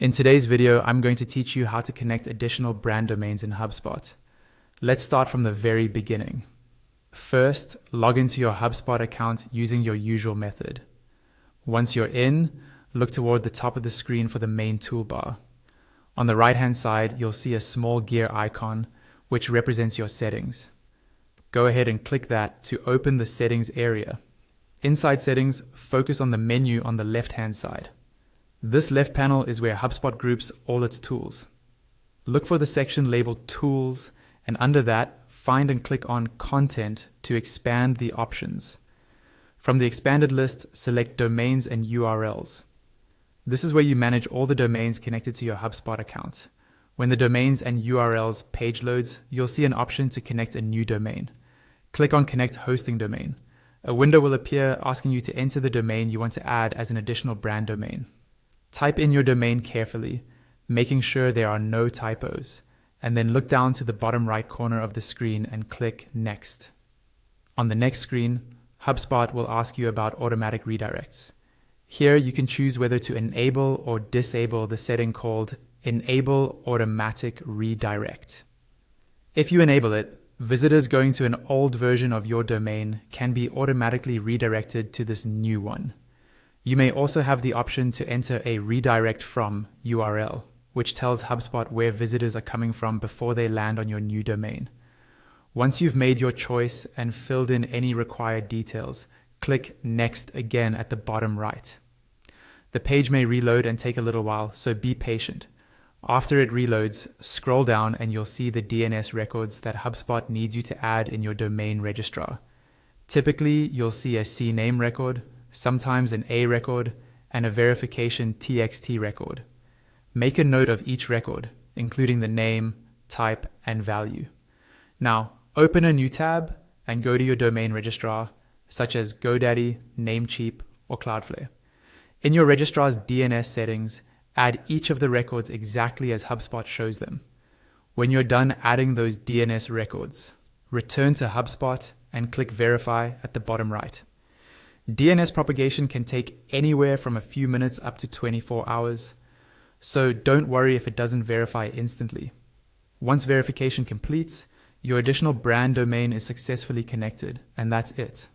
In today's video, I'm going to teach you how to connect additional brand domains in HubSpot. Let's start from the very beginning. First, log into your HubSpot account using your usual method. Once you're in, look toward the top of the screen for the main toolbar. On the right-hand side, you'll see a small gear icon, which represents your settings. Go ahead and click that to open the settings area. Inside settings, focus on the menu on the left-hand side. This left panel is where HubSpot groups all its tools. Look for the section labeled Tools, and under that, find and click on Content to expand the options. From the expanded list, select Domains and URLs. This is where you manage all the domains connected to your HubSpot account. When the Domains and URLs page loads, you'll see an option to connect a new domain. Click on Connect Hosting Domain. A window will appear asking you to enter the domain you want to add as an additional brand domain. Type in your domain carefully, making sure there are no typos, and then look down to the bottom right corner of the screen and click Next. On the next screen, HubSpot will ask you about automatic redirects. Here you can choose whether to enable or disable the setting called Enable Automatic Redirect. If you enable it, visitors going to an old version of your domain can be automatically redirected to this new one. You may also have the option to enter a redirect from URL, which tells HubSpot where visitors are coming from before they land on your new domain. Once you've made your choice and filled in any required details, click Next again at the bottom right. The page may reload and take a little while, so be patient. After it reloads, scroll down and you'll see the DNS records that HubSpot needs you to add in your domain registrar. Typically, you'll see a CNAME record, sometimes an A record, and a verification TXT record. Make a note of each record, including the name, type, and value. Now, open a new tab and go to your domain registrar, such as GoDaddy, Namecheap, or Cloudflare. In your registrar's DNS settings, add each of the records exactly as HubSpot shows them. When you're done adding those DNS records, return to HubSpot and click Verify at the bottom right. DNS propagation can take anywhere from a few minutes up to 24 hours, so don't worry if it doesn't verify instantly. Once verification completes, your additional brand domain is successfully connected, and that's it.